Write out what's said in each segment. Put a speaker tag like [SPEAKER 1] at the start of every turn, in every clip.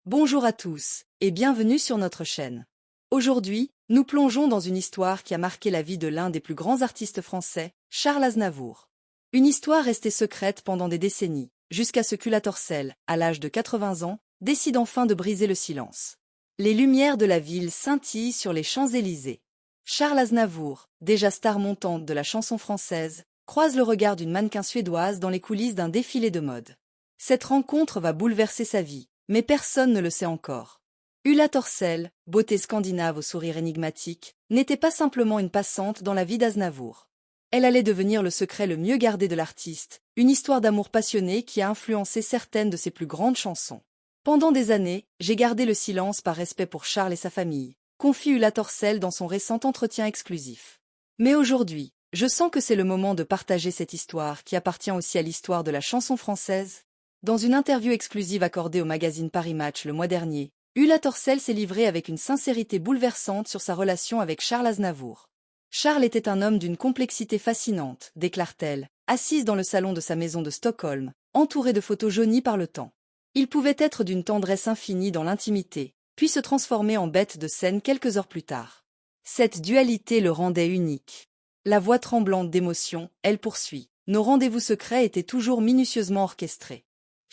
[SPEAKER 1] Bonjour à tous, et bienvenue sur notre chaîne. Aujourd'hui, nous plongeons dans une histoire qui a marqué la vie de l'un des plus grands artistes français, Charles Aznavour. Une histoire restée secrète pendant des décennies, jusqu'à ce qu'Ulla Torcel, à l'âge de 80 ans, décide enfin de briser le silence. Les lumières de la ville scintillent sur les Champs-Élysées. Charles Aznavour, déjà star montante de la chanson française, croise le regard d'une mannequin suédoise dans les coulisses d'un défilé de mode. Cette rencontre va bouleverser sa vie, mais personne ne le sait encore. Ulla Torcel, beauté scandinave au sourire énigmatique, n'était pas simplement une passante dans la vie d'Aznavour. Elle allait devenir le secret le mieux gardé de l'artiste, une histoire d'amour passionné qui a influencé certaines de ses plus grandes chansons. Pendant des années, j'ai gardé le silence par respect pour Charles et sa famille, confie Ulla Torcel dans son récent entretien exclusif. Mais aujourd'hui, je sens que c'est le moment de partager cette histoire qui appartient aussi à l'histoire de la chanson française. Dans une interview exclusive accordée au magazine Paris Match le mois dernier, Ulla Torcel s'est livrée avec une sincérité bouleversante sur sa relation avec Charles Aznavour. Charles était un homme d'une complexité fascinante, déclare-t-elle, assise dans le salon de sa maison de Stockholm, entourée de photos jaunies par le temps. Il pouvait être d'une tendresse infinie dans l'intimité, puis se transformer en bête de scène quelques heures plus tard. Cette dualité le rendait unique. La voix tremblante d'émotion, elle poursuit. Nos rendez-vous secrets étaient toujours minutieusement orchestrés.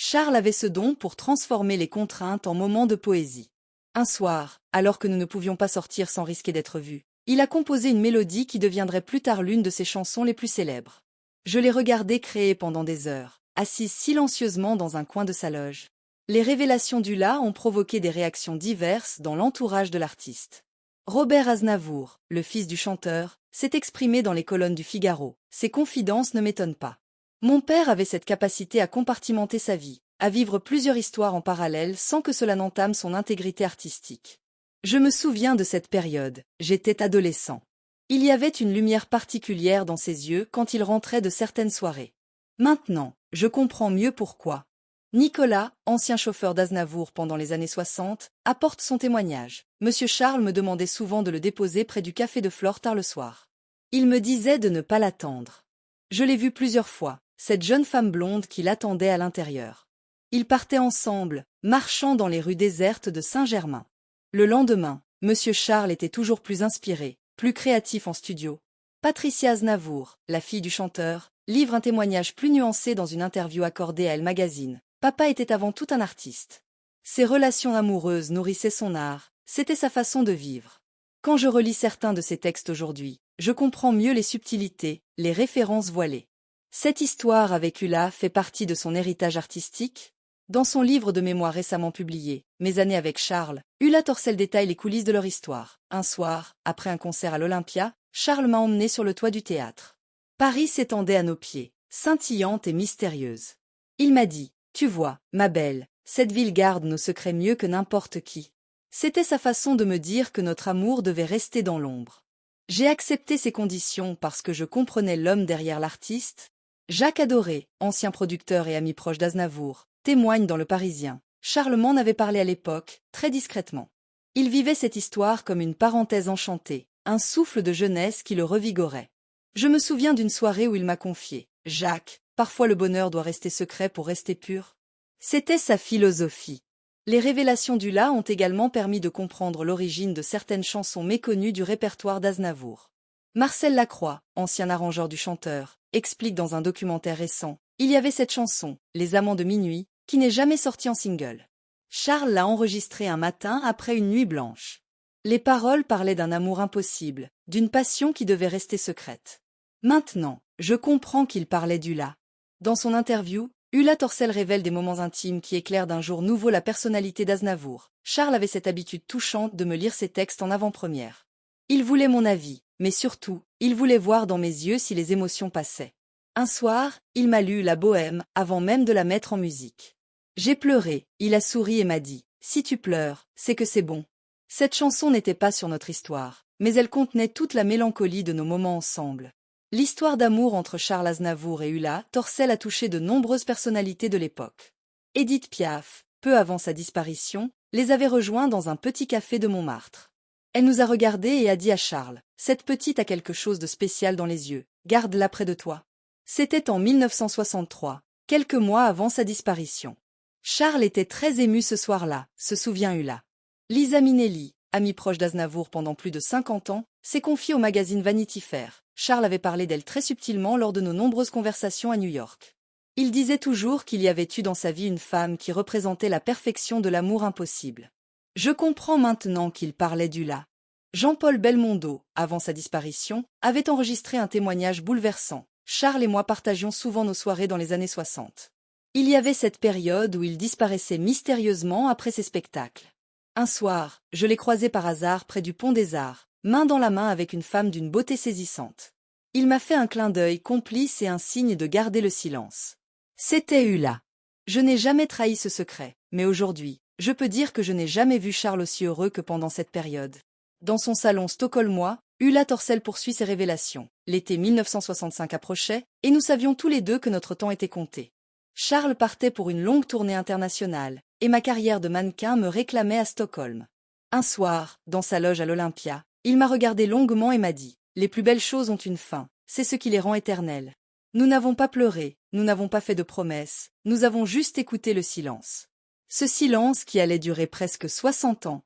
[SPEAKER 1] Charles avait ce don pour transformer les contraintes en moments de poésie. Un soir, alors que nous ne pouvions pas sortir sans risquer d'être vus, il a composé une mélodie qui deviendrait plus tard l'une de ses chansons les plus célèbres. Je l'ai regardé créer pendant des heures, assise silencieusement dans un coin de sa loge. Les révélations d'Ulla ont provoqué des réactions diverses dans l'entourage de l'artiste. Robert Aznavour, le fils du chanteur, s'est exprimé dans les colonnes du Figaro. Ses confidences ne m'étonnent pas. Mon père avait cette capacité à compartimenter sa vie, à vivre plusieurs histoires en parallèle sans que cela n'entame son intégrité artistique. Je me souviens de cette période, j'étais adolescent. Il y avait une lumière particulière dans ses yeux quand il rentrait de certaines soirées. Maintenant, je comprends mieux pourquoi. Nicolas, ancien chauffeur d'Aznavour pendant les années 60, apporte son témoignage. Monsieur Charles me demandait souvent de le déposer près du café de Flore tard le soir. Il me disait de ne pas l'attendre. Je l'ai vu plusieurs fois, cette jeune femme blonde qui l'attendait à l'intérieur. Ils partaient ensemble, marchant dans les rues désertes de Saint-Germain. Le lendemain, Monsieur Charles était toujours plus inspiré, plus créatif en studio. Patricia Aznavour, la fille du chanteur, livre un témoignage plus nuancé dans une interview accordée à Elle Magazine. Papa était avant tout un artiste. Ses relations amoureuses nourrissaient son art, c'était sa façon de vivre. Quand je relis certains de ses textes aujourd'hui, je comprends mieux les subtilités, les références voilées. Cette histoire avec Ulla fait partie de son héritage artistique. Dans son livre de mémoire récemment publié, Mes années avec Charles, Ulla Torcel détaille les coulisses de leur histoire. Un soir, après un concert à l'Olympia, Charles m'a emmené sur le toit du théâtre. Paris s'étendait à nos pieds, scintillante et mystérieuse. Il m'a dit, « Tu vois, ma belle, cette ville garde nos secrets mieux que n'importe qui. » C'était sa façon de me dire que notre amour devait rester dans l'ombre. J'ai accepté ces conditions parce que je comprenais l'homme derrière l'artiste. Jacques Adoré, ancien producteur et ami proche d'Aznavour, témoigne dans Le Parisien. Charles m'en avait parlé à l'époque, très discrètement. Il vivait cette histoire comme une parenthèse enchantée, un souffle de jeunesse qui le revigorait. Je me souviens d'une soirée où il m'a confié, « Jacques, parfois le bonheur doit rester secret pour rester pur. » C'était sa philosophie. Les révélations d'Ulla ont également permis de comprendre l'origine de certaines chansons méconnues du répertoire d'Aznavour. Marcel Lacroix, ancien arrangeur du chanteur, explique dans un documentaire récent, il y avait cette chanson, Les Amants de minuit, qui n'est jamais sortie en single. Charles l'a enregistrée un matin après une nuit blanche. Les paroles parlaient d'un amour impossible, d'une passion qui devait rester secrète. Maintenant, je comprends qu'il parlait d'Ulla. Dans son interview, Ulla Torcel révèle des moments intimes qui éclairent d'un jour nouveau la personnalité d'Aznavour. Charles avait cette habitude touchante de me lire ses textes en avant-première. Il voulait mon avis, mais surtout, il voulait voir dans mes yeux si les émotions passaient. Un soir, il m'a lu La Bohème avant même de la mettre en musique. J'ai pleuré, il a souri et m'a dit, « Si tu pleures, c'est que c'est bon. » Cette chanson n'était pas sur notre histoire, mais elle contenait toute la mélancolie de nos moments ensemble. L'histoire d'amour entre Charles Aznavour et Ulla Torcel a touché de nombreuses personnalités de l'époque. Édith Piaf, peu avant sa disparition, les avait rejoints dans un petit café de Montmartre. Elle nous a regardés et a dit à Charles, « Cette petite a quelque chose de spécial dans les yeux, garde-la près de toi. » C'était en 1963, quelques mois avant sa disparition. Charles était très ému ce soir-là, se souvient Ulla. Lisa Minnelli, amie proche d'Aznavour pendant plus de 50 ans, s'est confiée au magazine Vanity Fair. Charles avait parlé d'elle très subtilement lors de nos nombreuses conversations à New York. Il disait toujours qu'il y avait eu dans sa vie une femme qui représentait la perfection de l'amour impossible. Je comprends maintenant qu'il parlait d'Ulla. Jean-Paul Belmondo, avant sa disparition, avait enregistré un témoignage bouleversant. Charles et moi partagions souvent nos soirées dans les années 60. Il y avait cette période où il disparaissait mystérieusement après ses spectacles. Un soir, je l'ai croisé par hasard près du pont des Arts, main dans la main avec une femme d'une beauté saisissante. Il m'a fait un clin d'œil complice et un signe de garder le silence. C'était Ulla. Je n'ai jamais trahi ce secret, mais aujourd'hui, je peux dire que je n'ai jamais vu Charles aussi heureux que pendant cette période. Dans son salon stockholmois, Ulla Torssell poursuit ses révélations. L'été 1965 approchait, et nous savions tous les deux que notre temps était compté. Charles partait pour une longue tournée internationale, et ma carrière de mannequin me réclamait à Stockholm. Un soir, dans sa loge à l'Olympia, il m'a regardé longuement et m'a dit « Les plus belles choses ont une fin, c'est ce qui les rend éternelles. Nous n'avons pas pleuré, nous n'avons pas fait de promesses, nous avons juste écouté le silence. » Ce silence qui allait durer presque 60 ans.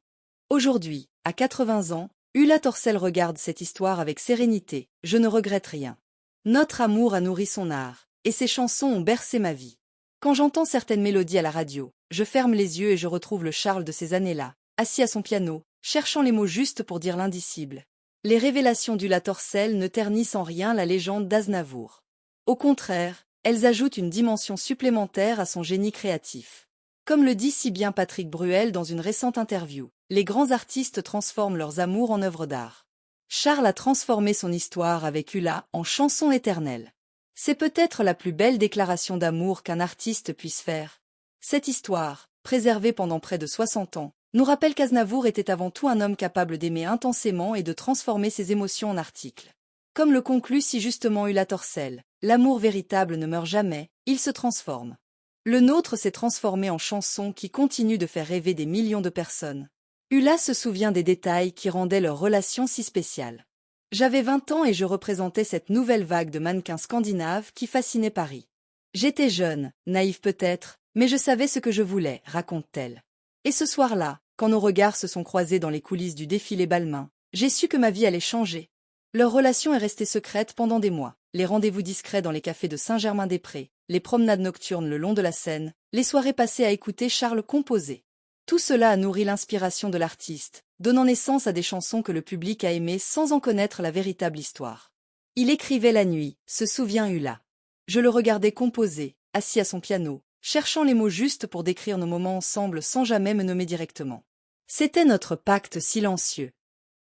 [SPEAKER 1] Aujourd'hui, à 80 ans, Ulla Torssell regarde cette histoire avec sérénité, je ne regrette rien. Notre amour a nourri son art, et ses chansons ont bercé ma vie. Quand j'entends certaines mélodies à la radio, je ferme les yeux et je retrouve le Charles de ces années-là, assis à son piano, cherchant les mots justes pour dire l'indicible. Les révélations d'Ulla Torssell ne ternissent en rien la légende d'Aznavour. Au contraire, elles ajoutent une dimension supplémentaire à son génie créatif. Comme le dit si bien Patrick Bruel dans une récente interview, les grands artistes transforment leurs amours en œuvres d'art. Charles a transformé son histoire avec Ulla en chanson éternelle. C'est peut-être la plus belle déclaration d'amour qu'un artiste puisse faire. Cette histoire, préservée pendant près de 60 ans, nous rappelle qu'Aznavour était avant tout un homme capable d'aimer intensément et de transformer ses émotions en articles. Comme le conclut si justement Ulla Torssell, l'amour véritable ne meurt jamais, il se transforme. Le nôtre s'est transformé en chanson qui continue de faire rêver des millions de personnes. Ulla se souvient des détails qui rendaient leur relation si spéciale. J'avais 20 ans et je représentais cette nouvelle vague de mannequins scandinaves qui fascinait Paris. J'étais jeune, naïve peut-être, mais je savais ce que je voulais, raconte-t-elle. Et ce soir-là, quand nos regards se sont croisés dans les coulisses du défilé Balmain, j'ai su que ma vie allait changer. Leur relation est restée secrète pendant des mois. Les rendez-vous discrets dans les cafés de Saint-Germain-des-Prés, les promenades nocturnes le long de la Seine, les soirées passées à écouter Charles composer. Tout cela a nourri l'inspiration de l'artiste, donnant naissance à des chansons que le public a aimées sans en connaître la véritable histoire. Il écrivait la nuit, se souvient Ulla. Je le regardais composer, assis à son piano, cherchant les mots justes pour décrire nos moments ensemble sans jamais me nommer directement. C'était notre pacte silencieux.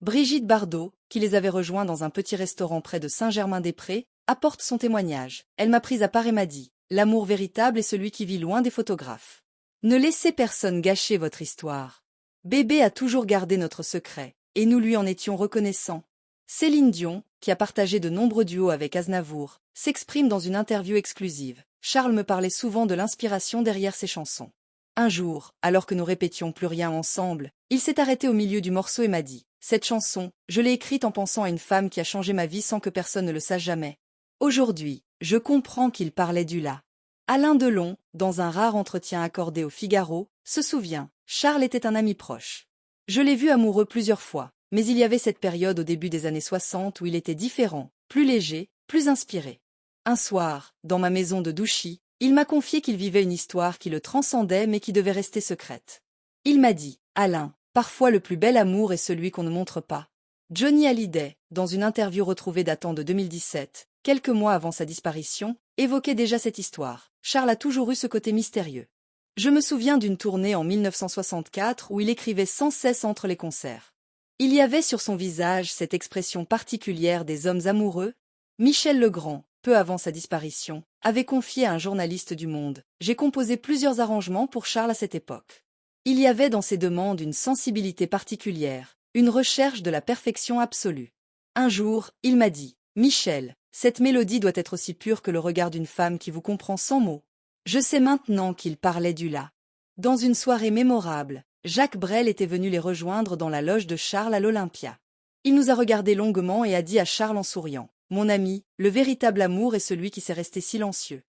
[SPEAKER 1] Brigitte Bardot, qui les avait rejoints dans un petit restaurant près de Saint-Germain-des-Prés, apporte son témoignage. Elle m'a prise à part et m'a dit « L'amour véritable est celui qui vit loin des photographes. Ne laissez personne gâcher votre histoire. Bébé a toujours gardé notre secret, et nous lui en étions reconnaissants. » Céline Dion, qui a partagé de nombreux duos avec Aznavour, s'exprime dans une interview exclusive. Charles me parlait souvent de l'inspiration derrière ses chansons. Un jour, alors que nous répétions plus rien ensemble, il s'est arrêté au milieu du morceau et m'a dit « Cette chanson, je l'ai écrite en pensant à une femme qui a changé ma vie sans que personne ne le sache jamais. » Aujourd'hui, je comprends qu'il parlait d'Ulla. Alain Delon, dans un rare entretien accordé au Figaro, se souvient, Charles était un ami proche. Je l'ai vu amoureux plusieurs fois, mais il y avait cette période au début des années 60 où il était différent, plus léger, plus inspiré. Un soir, dans ma maison de Douchy, il m'a confié qu'il vivait une histoire qui le transcendait mais qui devait rester secrète. Il m'a dit, Alain, parfois le plus bel amour est celui qu'on ne montre pas. Johnny Hallyday, dans une interview retrouvée datant de 2017, quelques mois avant sa disparition, évoquait déjà cette histoire. Charles a toujours eu ce côté mystérieux. Je me souviens d'une tournée en 1964 où il écrivait sans cesse entre les concerts. Il y avait sur son visage cette expression particulière des hommes amoureux. Michel Legrand, peu avant sa disparition, avait confié à un journaliste du Monde « J'ai composé plusieurs arrangements pour Charles à cette époque. » Il y avait dans ses demandes une sensibilité particulière, une recherche de la perfection absolue. Un jour, il m'a dit « Michel, cette mélodie doit être aussi pure que le regard d'une femme qui vous comprend sans mots. » Je sais maintenant qu'il parlait d'Ulla. Dans une soirée mémorable, Jacques Brel était venu les rejoindre dans la loge de Charles à l'Olympia. Il nous a regardés longuement et a dit à Charles en souriant « Mon ami, le véritable amour est celui qui s'est resté silencieux. »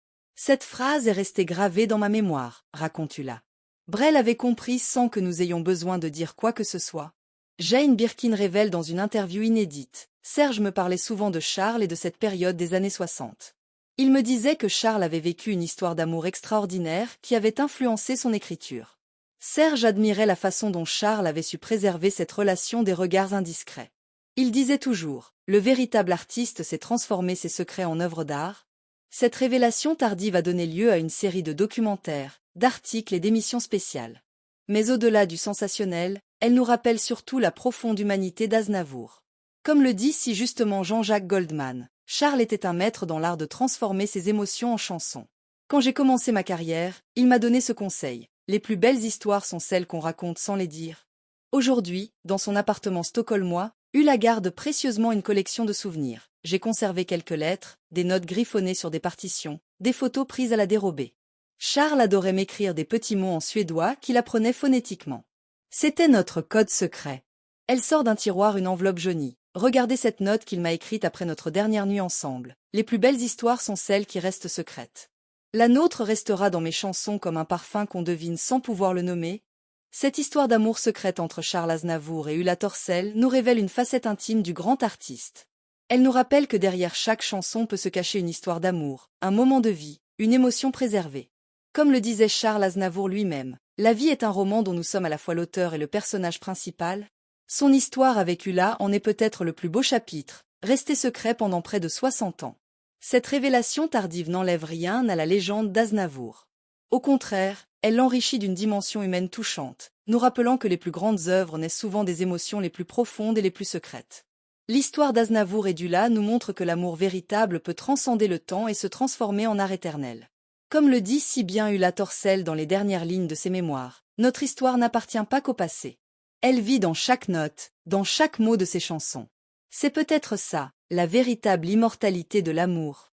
[SPEAKER 1] Cette phrase est restée gravée dans ma mémoire, raconte Ulla. Brel avait compris sans que nous ayons besoin de dire quoi que ce soit. Jane Birkin révèle dans une interview inédite. Serge me parlait souvent de Charles et de cette période des années 60. Il me disait que Charles avait vécu une histoire d'amour extraordinaire qui avait influencé son écriture. Serge admirait la façon dont Charles avait su préserver cette relation des regards indiscrets. Il disait toujours, le véritable artiste sait transformer ses secrets en œuvres d'art. Cette révélation tardive a donné lieu à une série de documentaires, d'articles et d'émissions spéciales. Mais au-delà du sensationnel, elle nous rappelle surtout la profonde humanité d'Aznavour. Comme le dit si justement Jean-Jacques Goldman, Charles était un maître dans l'art de transformer ses émotions en chansons. Quand j'ai commencé ma carrière, il m'a donné ce conseil. Les plus belles histoires sont celles qu'on raconte sans les dire. Aujourd'hui, dans son appartement stockholmois, Ulla garde précieusement une collection de souvenirs. J'ai conservé quelques lettres, des notes griffonnées sur des partitions, des photos prises à la dérobée. Charles adorait m'écrire des petits mots en suédois qu'il apprenait phonétiquement. C'était notre code secret. Elle sort d'un tiroir une enveloppe jaunie. Regardez cette note qu'il m'a écrite après notre dernière nuit ensemble. Les plus belles histoires sont celles qui restent secrètes. La nôtre restera dans mes chansons comme un parfum qu'on devine sans pouvoir le nommer. Cette histoire d'amour secrète entre Charles Aznavour et Ulla Torssell nous révèle une facette intime du grand artiste. Elle nous rappelle que derrière chaque chanson peut se cacher une histoire d'amour, un moment de vie, une émotion préservée. Comme le disait Charles Aznavour lui-même, la vie est un roman dont nous sommes à la fois l'auteur et le personnage principal. Son histoire avec Ulla en est peut-être le plus beau chapitre, resté secret pendant près de 60 ans. Cette révélation tardive n'enlève rien à la légende d'Aznavour. Au contraire, elle l'enrichit d'une dimension humaine touchante, nous rappelant que les plus grandes œuvres naissent souvent des émotions les plus profondes et les plus secrètes. L'histoire d'Aznavour et d'Ulla nous montre que l'amour véritable peut transcender le temps et se transformer en art éternel. Comme le dit si bien Ulla Torssell dans les dernières lignes de ses mémoires, notre histoire n'appartient pas qu'au passé. Elle vit dans chaque note, dans chaque mot de ses chansons. C'est peut-être ça, la véritable immortalité de l'amour.